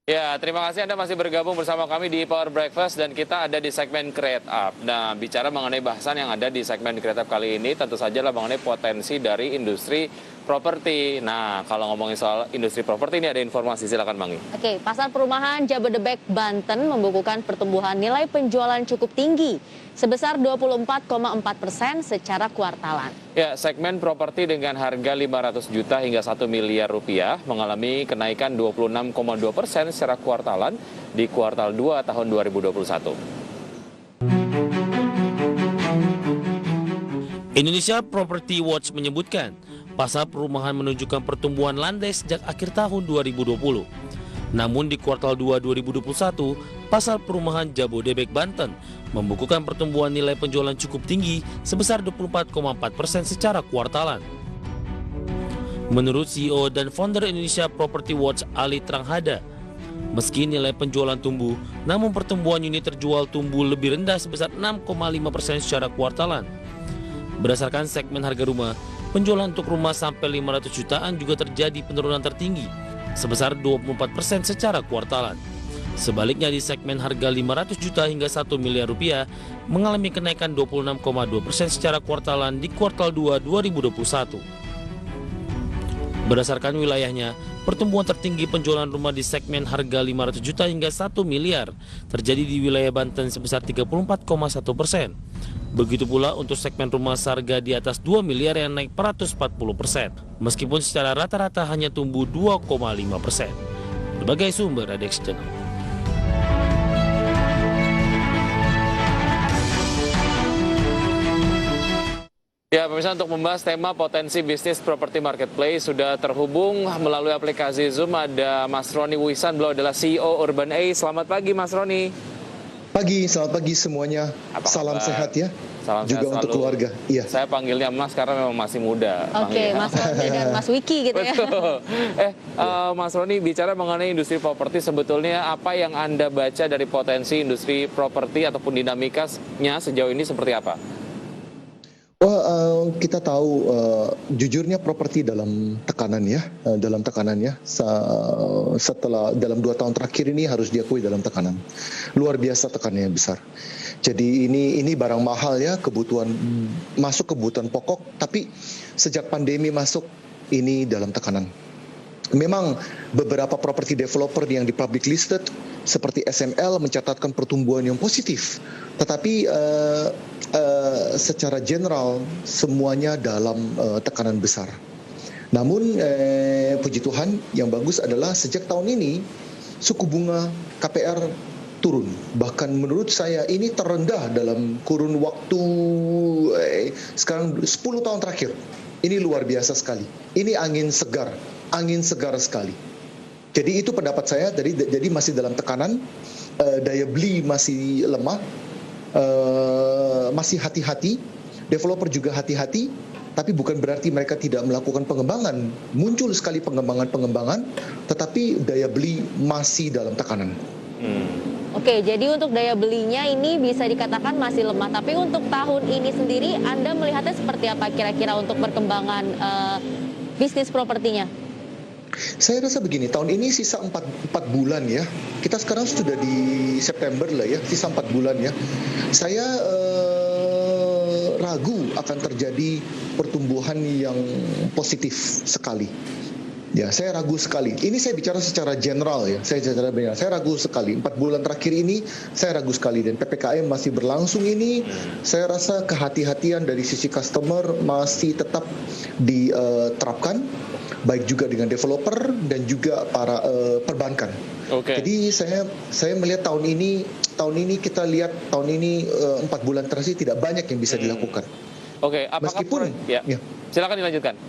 Ya, terima kasih Anda masih bergabung bersama kami di Power Breakfast dan kita ada di segmen Create Up. Nah, bicara mengenai bahasan yang ada di segmen Create Up kali ini tentu saja lah mengenai potensi dari industri properti. Nah, kalau ngomongin soal industri properti ini ada informasi, silakan Mangi. Oke, pasar perumahan Jabodebek, Banten membukukan pertumbuhan nilai penjualan cukup tinggi sebesar 24,4% secara kuartalan. Ya, segmen properti dengan harga 500 juta hingga 1 miliar rupiah mengalami kenaikan 26,2% secara kuartalan di kuartal 2 tahun 2021. Indonesia Property Watch menyebutkan, pasar perumahan menunjukkan pertumbuhan landai sejak akhir tahun 2020. Namun di kuartal 2 2021, pasar perumahan Jabodebek, Banten membukukan pertumbuhan nilai penjualan cukup tinggi sebesar 24,4% secara kuartalan. Menurut CEO dan founder Indonesia Property Watch Ali Tranghada, meski nilai penjualan tumbuh, namun pertumbuhan unit terjual tumbuh lebih rendah sebesar 6,5% secara kuartalan. Berdasarkan segmen harga rumah, penjualan untuk rumah sampai 500 jutaan juga terjadi penurunan tertinggi, sebesar 24% secara kuartalan. Sebaliknya di segmen harga 500 juta hingga 1 miliar rupiah mengalami kenaikan 26,2% secara kuartalan di kuartal 2 2021. Berdasarkan wilayahnya, pertumbuhan tertinggi penjualan rumah di segmen harga 500 juta hingga 1 miliar terjadi di wilayah Banten sebesar 34,1%. Begitu pula untuk segmen rumah seharga di atas 2 miliar yang naik 140%, meskipun secara rata-rata hanya tumbuh 2,5%. Berbagai sumber ada eksternal. Ya, pemirsa, untuk membahas tema potensi bisnis properti marketplace sudah terhubung melalui aplikasi Zoom ada Mas Roni Wisan, beliau adalah CEO Urban A. Selamat pagi Mas Roni. Selamat pagi semuanya. Apa Salam kabar? sehat ya. Salam juga sehat untuk selalu. keluarga. Iya. Saya panggilnya Mas karena memang masih muda. Oke, panggilnya. Mas Roni dan Mas Wiki gitu ya. Betul. Mas Roni, bicara mengenai industri properti, sebetulnya apa yang Anda baca dari potensi industri properti ataupun dinamikanya sejauh ini seperti apa? Kita tahu jujurnya properti dalam tekanan ya, setelah dalam 2 tahun terakhir ini harus diakui dalam tekanan. Luar biasa tekanannya besar. Jadi ini barang mahal ya, masuk kebutuhan pokok, tapi sejak pandemi masuk ini dalam tekanan. Memang beberapa property developer yang di public listed seperti SML mencatatkan pertumbuhan yang positif, tetapi secara general semuanya dalam tekanan besar. Namun puji Tuhan yang bagus adalah sejak tahun ini suku bunga KPR turun. Bahkan menurut saya ini terendah dalam kurun waktu sekarang 10 tahun terakhir. Ini luar biasa sekali. Ini angin segar sekali. Jadi itu pendapat saya, jadi masih dalam tekanan, daya beli masih lemah, masih hati-hati, developer juga hati-hati, tapi bukan berarti mereka tidak melakukan pengembangan. Muncul sekali pengembangan, tetapi daya beli masih dalam tekanan. Oke, jadi untuk daya belinya ini bisa dikatakan masih lemah. Tapi untuk tahun ini sendiri, Anda melihatnya seperti apa kira-kira untuk perkembangan bisnis propertinya? Saya rasa begini, tahun ini sisa 4 bulan ya. Kita sekarang sudah di September lah ya, sisa 4 bulan ya. Saya ragu akan terjadi pertumbuhan yang positif sekali. Ya, saya ragu sekali. Ini saya bicara secara general ya. Saya ragu sekali. 4 bulan terakhir ini saya ragu sekali, dan PPKM masih berlangsung ini. Saya rasa kehati-hatian dari sisi customer masih tetap diterapkan, baik juga dengan developer dan juga para perbankan. Oke. Jadi saya melihat tahun ini kita lihat 4 bulan terakhir tidak banyak yang bisa dilakukan. Oke, apakah ya. Silakan dilanjutkan.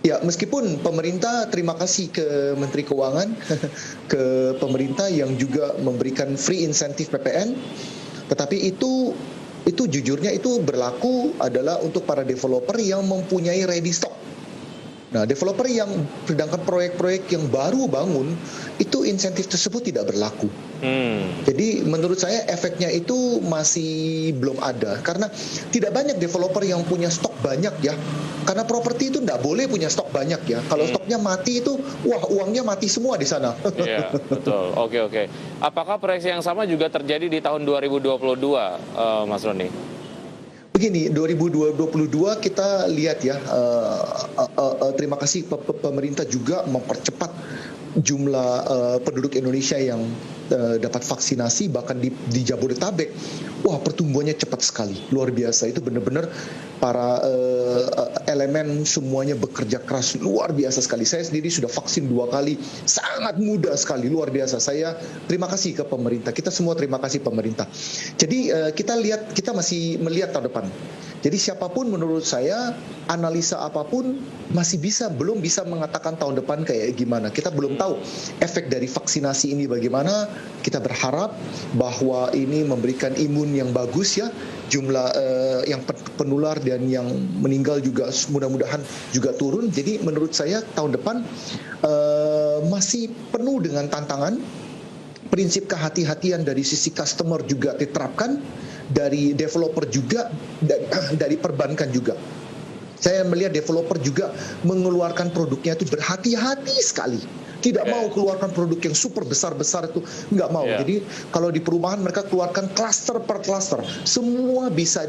Ya, meskipun pemerintah, terima kasih ke Menteri Keuangan, ke pemerintah yang juga memberikan free insentif PPN, tetapi itu jujurnya itu berlaku adalah untuk para developer yang mempunyai ready stock. Nah, developer yang sedangkan proyek-proyek yang baru bangun itu insentif tersebut tidak berlaku. Jadi menurut saya efeknya itu masih belum ada karena tidak banyak developer yang punya stok banyak ya. Karena properti itu tidak boleh punya stok banyak ya. Kalau stoknya mati itu, wah uangnya mati semua di sana. Iya, betul. Oke. Apakah proyeksi yang sama juga terjadi di tahun 2022, Mas Roni? Begini, 2022 kita lihat ya, terima kasih pemerintah juga mempercepat jumlah penduduk Indonesia yang dapat vaksinasi, bahkan di Jabodetabek. Wah, pertumbuhannya cepat sekali, luar biasa. Itu benar-benar para elemen semuanya bekerja keras, luar biasa sekali. Saya sendiri sudah vaksin 2 kali, sangat mudah sekali, luar biasa. Saya terima kasih ke pemerintah, kita semua terima kasih pemerintah. Jadi kita masih melihat tahun depan. Jadi siapapun menurut saya, analisa apapun belum bisa mengatakan tahun depan kayak gimana. Kita belum tahu efek dari vaksinasi ini bagaimana. Kita berharap bahwa ini memberikan imun yang bagus ya. Jumlah yang penular dan yang meninggal juga mudah-mudahan juga turun. Jadi menurut saya tahun depan masih penuh dengan tantangan. Prinsip kehati-hatian dari sisi customer juga diterapkan, dari developer juga, dari perbankan juga. Saya melihat developer juga mengeluarkan produknya itu berhati-hati sekali. Tidak mau keluarkan produk yang super besar-besar itu, nggak mau. Jadi kalau di perumahan mereka keluarkan klaster per klaster, semua bisa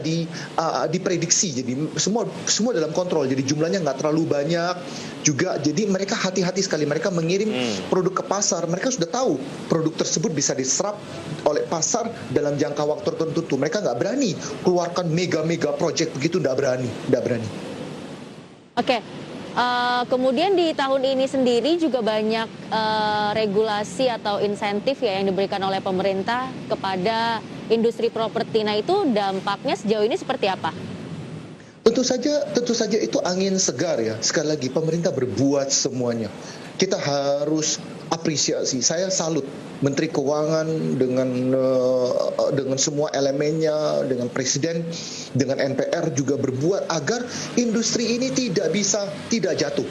diprediksi. Jadi semua dalam kontrol. Jadi jumlahnya nggak terlalu banyak juga. Jadi mereka hati-hati sekali. Mereka mengirim produk ke pasar. Mereka sudah tahu produk tersebut bisa diserap oleh pasar dalam jangka waktu tertentu. Mereka nggak berani keluarkan mega-mega project begitu, nggak berani. Oke. Kemudian di tahun ini sendiri juga banyak regulasi atau insentif ya yang diberikan oleh pemerintah kepada industri properti. Nah, itu dampaknya sejauh ini seperti apa? Tentu saja itu angin segar ya. Sekali lagi pemerintah berbuat semuanya. Kita harus apresiasi. Saya salut Menteri Keuangan dengan semua elemennya, dengan Presiden, dengan NPR juga berbuat agar industri ini tidak jatuh.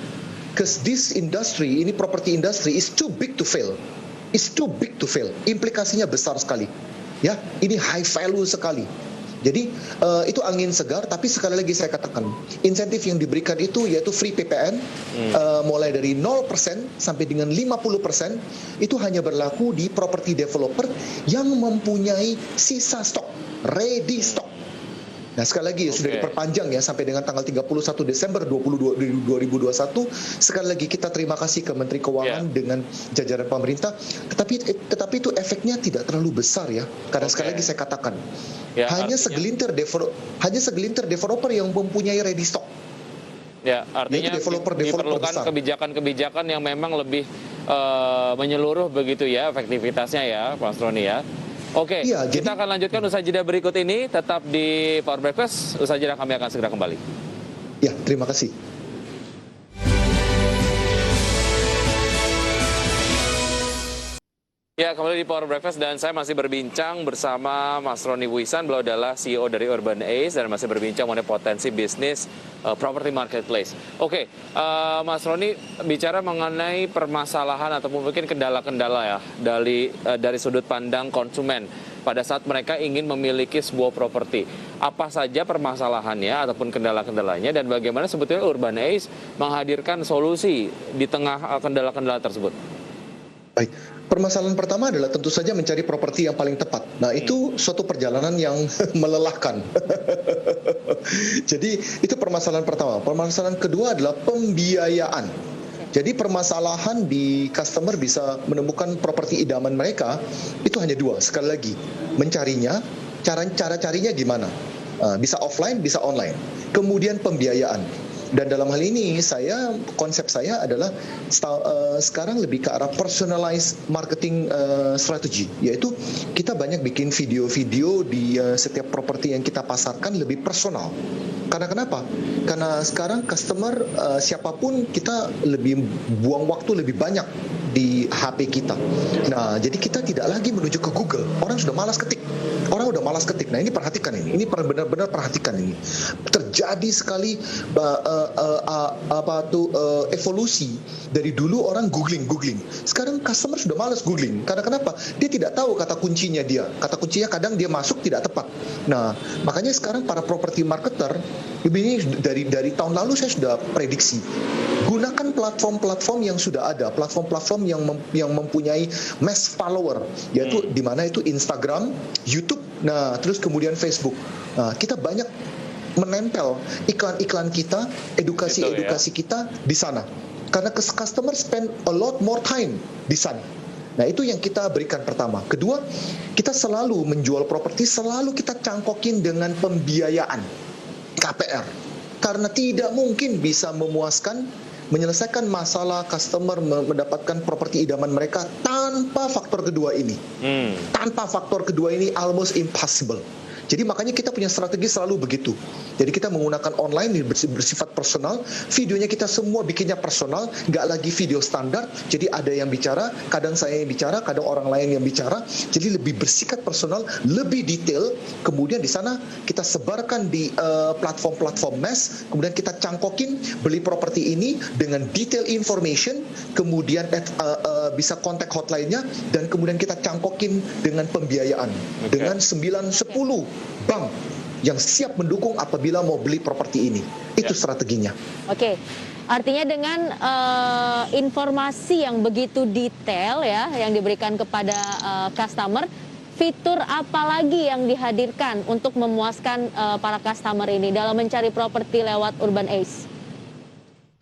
Because this industry, ini property industry is too big to fail. It's too big to fail. Implikasinya besar sekali. Ya, ini high value sekali. Jadi itu angin segar, tapi sekali lagi saya katakan, insentif yang diberikan itu yaitu free PPN, mulai dari 0% sampai dengan 50%, itu hanya berlaku di property developer yang mempunyai sisa stok, ready stock. Nah, sekali lagi sudah diperpanjang ya sampai dengan tanggal 31 Desember 2021. Sekali lagi kita terima kasih ke Menteri Keuangan dengan jajaran pemerintah. Tetapi itu efeknya tidak terlalu besar ya. Karena sekali lagi saya katakan, hanya segelintir developer yang mempunyai ready stock. Ya, artinya diperlukan kebijakan-kebijakan yang memang lebih menyeluruh begitu ya efektivitasnya ya, Mas Roni ya. Oke, kita akan lanjutkan usai jeda berikut ini. Tetap di Power Breakfast. Usai jeda kami akan segera kembali. Ya, terima kasih. Ya, kembali di Power Breakfast dan saya masih berbincang bersama Mas Roni Wisan. Beliau adalah CEO dari Urban Ace dan masih berbincang mengenai potensi bisnis property marketplace. Oke, Mas Roni bicara mengenai permasalahan ataupun mungkin kendala-kendala ya dari sudut pandang konsumen pada saat mereka ingin memiliki sebuah properti. Apa saja permasalahannya ataupun kendala-kendalanya dan bagaimana sebetulnya Urban Ace menghadirkan solusi di tengah kendala-kendala tersebut? Baik. Permasalahan pertama adalah tentu saja mencari properti yang paling tepat. Nah, itu suatu perjalanan yang melelahkan. Jadi, itu permasalahan pertama. Permasalahan kedua adalah pembiayaan. Jadi, permasalahan di customer bisa menemukan properti idaman mereka, itu hanya dua. Sekali lagi, mencarinya, cara carinya gimana? Bisa offline, bisa online. Kemudian pembiayaan. Dan dalam hal ini konsep saya adalah sekarang lebih ke arah personalized marketing strategy, yaitu kita banyak bikin video-video di setiap properti yang kita pasarkan lebih personal. Karena kenapa? Karena sekarang customer siapapun kita lebih buang waktu lebih banyak di HP kita. Nah, jadi kita tidak lagi menuju ke Google. Orang sudah malas ketik. Nah, ini perhatikan ini. Ini benar-benar perhatikan ini. Terjadi sekali evolusi dari dulu orang googling. Sekarang customer sudah malas googling. Karena kenapa? Dia tidak tahu kata kuncinya dia. Kata kuncinya kadang dia masuk tidak tepat. Nah, makanya sekarang para property marketer ini dari tahun lalu saya sudah prediksi. Gunakan platform-platform yang sudah ada, platform-platform yang mempunyai mass follower, yaitu di mana itu Instagram, YouTube, nah terus kemudian Facebook. Nah, kita banyak menempel iklan-iklan kita, edukasi kita di sana. Karena customer spend a lot more time di sana. Nah, itu yang kita berikan pertama. Kedua, kita selalu menjual properti, selalu kita cangkokin dengan pembiayaan KPR. Karena tidak mungkin bisa menyelesaikan masalah customer mendapatkan properti idaman mereka tanpa faktor kedua ini. Tanpa faktor kedua ini almost impossible. Jadi makanya kita punya strategi selalu begitu. Jadi kita menggunakan online bersifat personal, videonya kita semua bikinnya personal, nggak lagi video standar. Jadi ada yang bicara, kadang saya yang bicara, kadang orang lain yang bicara. Jadi lebih bersifat personal, lebih detail. Kemudian di sana kita sebarkan di platform-platform mass. Kemudian kita cangkokin beli properti ini dengan detail information. Kemudian bisa kontak hotline-nya dan kemudian kita cangkokin dengan pembiayaan dengan 9-10 bank yang siap mendukung apabila mau beli properti ini. Itu strateginya. Oke. Artinya dengan informasi yang begitu detail ya yang diberikan kepada customer, fitur apa lagi yang dihadirkan untuk memuaskan para customer ini dalam mencari properti lewat Urban Ace?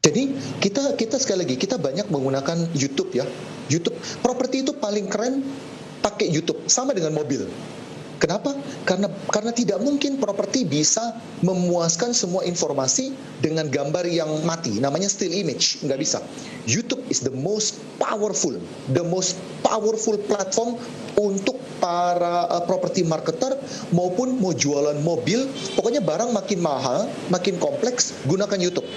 Jadi kita sekali lagi kita banyak menggunakan YouTube ya. YouTube properti itu paling keren pakai YouTube, sama dengan mobil. Kenapa? Karena tidak mungkin properti bisa memuaskan semua informasi dengan gambar yang mati. Namanya still image, nggak bisa. YouTube is the most powerful platform untuk para property marketer maupun mau jualan mobil. Pokoknya barang makin mahal, makin kompleks, gunakan YouTube.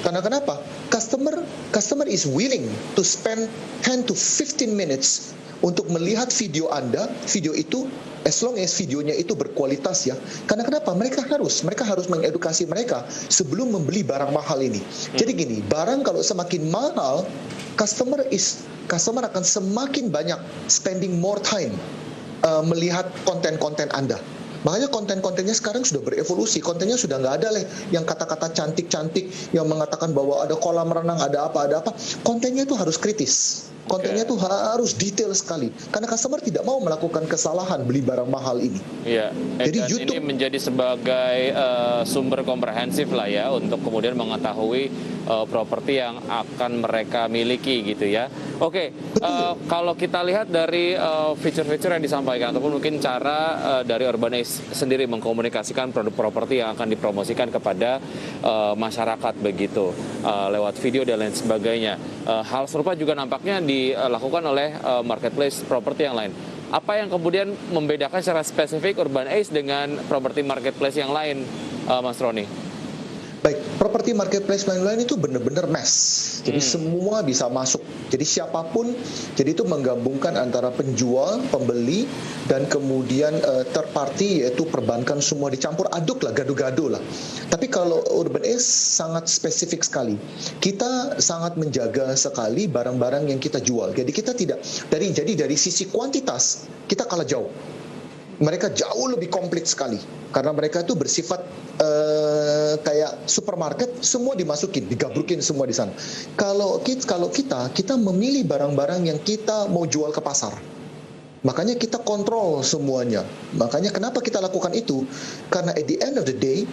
Karena kenapa? Customer is willing to spend 10 to 15 minutes untuk melihat video Anda, video itu as long as videonya itu berkualitas ya. Karena kenapa? Mereka harus mengedukasi mereka sebelum membeli barang mahal ini. Jadi gini, barang kalau semakin mahal, customer akan semakin banyak spending more time melihat konten-konten Anda. Makanya konten-kontennya sekarang sudah berevolusi. Kontennya sudah nggak ada yang kata-kata cantik-cantik yang mengatakan bahwa ada kolam renang, ada apa. Kontennya itu harus kritis. Kontennya tuh harus detail sekali. Karena customer tidak mau melakukan kesalahan beli barang mahal ini. Iya. Jadi dan YouTube ini menjadi sebagai sumber komprehensif lah ya untuk kemudian mengetahui properti yang akan mereka miliki gitu ya. Oke. Kalau kita lihat dari fitur-fitur yang disampaikan ataupun mungkin cara dari Urban Ace sendiri mengkomunikasikan produk properti yang akan dipromosikan kepada masyarakat begitu lewat video dan lain sebagainya. Hal serupa juga nampaknya dilakukan oleh marketplace properti yang lain. Apa yang kemudian membedakan secara spesifik Urban Ace dengan properti marketplace yang lain, Mas Roni? Baik, properti marketplace lain-lain itu benar-benar mass. Jadi semua bisa masuk. Jadi siapapun, jadi itu menggabungkan antara penjual, pembeli, dan kemudian third party yaitu perbankan, semua dicampur aduk lah, gaduh-gaduh lah. Tapi kalau Urban Ace sangat spesifik sekali. Kita sangat menjaga sekali barang-barang yang kita jual. Jadi kita tidak dari sisi kuantitas kita kalah jauh. Mereka jauh lebih komplit sekali karena mereka itu bersifat kayak supermarket, semua dimasukin, digabrukin semua di sana. Kalau kita memilih barang-barang yang kita mau jual ke pasar, makanya kita kontrol semuanya. Makanya kenapa kita lakukan itu? Karena at the end of the day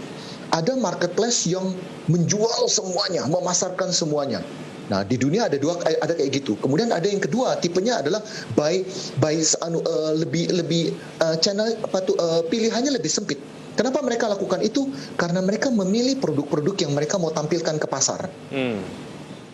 ada marketplace yang menjual semuanya, memasarkan semuanya. Nah, di dunia ada ada kayak gitu. Kemudian ada yang kedua, tipenya adalah lebih channel pilihannya lebih sempit. Kenapa mereka lakukan itu? Karena mereka memilih produk-produk yang mereka mau tampilkan ke pasar.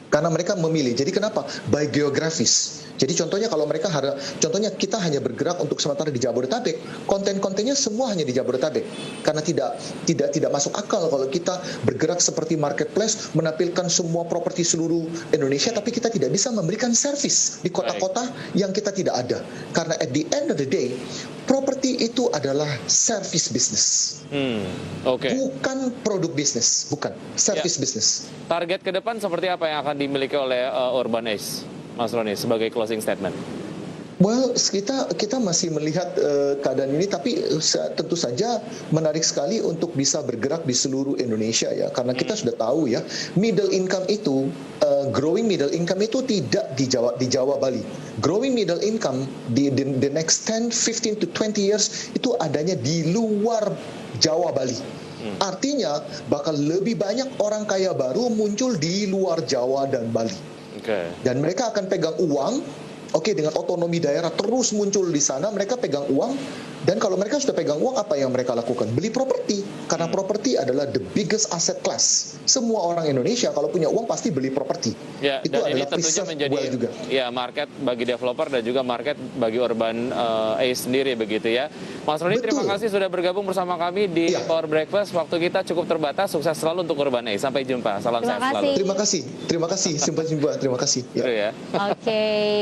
Karena mereka memilih. Jadi kenapa? By geografis. Jadi contohnya kalau mereka contohnya kita hanya bergerak untuk sementara di Jabodetabek, konten-kontennya semua hanya di Jabodetabek. Karena tidak masuk akal kalau kita bergerak seperti marketplace menampilkan semua properti seluruh Indonesia, tapi kita tidak bisa memberikan servis di kota-kota yang kita tidak ada. Karena at the end of the day, properti itu adalah service business. Bukan produk bisnis, bukan service business. Target ke depan seperti apa yang akan dimiliki oleh Urban Ace, Mas Roni, sebagai closing statement? Well, kita masih melihat keadaan ini, tapi tentu saja menarik sekali untuk bisa bergerak di seluruh Indonesia ya, karena kita sudah tahu ya, middle income itu, growing middle income itu tidak di Jawa Bali. Growing middle income di the next 10, 15 to 20 years itu adanya di luar Jawa Bali. Artinya bakal lebih banyak orang kaya baru muncul di luar Jawa dan Bali. Dan mereka akan pegang uang. Dengan otonomi daerah terus muncul di sana, mereka pegang uang, dan kalau mereka sudah pegang uang, apa yang mereka lakukan? Beli properti, karena properti adalah the biggest asset class. Semua orang Indonesia kalau punya uang pasti beli properti. Ya, itu dan ini adalah tentunya menjadi juga. Ya, market bagi developer dan juga market bagi Urban Ace sendiri begitu ya. Mas Roni, terima kasih sudah bergabung bersama kami di Power Breakfast. Waktu kita cukup terbatas. Sukses selalu untuk Urban Ace. Sampai jumpa. Salam sehat selalu. Terima kasih. Simpan. Terima kasih. Ya.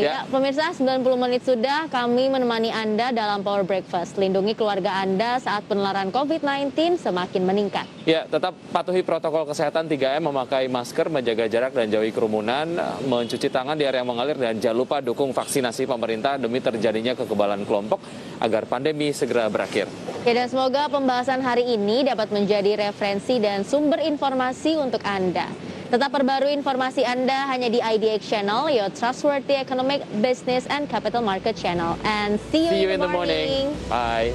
Ya, pemirsa, 90 menit sudah kami menemani Anda dalam Power Breakfast. Lindungi keluarga Anda saat penularan COVID-19 semakin meningkat. Ya, tetap patuhi protokol kesehatan 3M, memakai masker, menjaga jarak dan jauhi kerumunan, mencuci tangan di area yang mengalir, dan jangan lupa dukung vaksinasi pemerintah demi terjadinya kekebalan kelompok agar pandemi segera berakhir. Ya, dan semoga pembahasan hari ini dapat menjadi referensi dan sumber informasi untuk Anda. Tetap perbarui informasi Anda hanya di IDX Channel, your trustworthy economic, business, and capital market channel. And see you in the morning. Bye.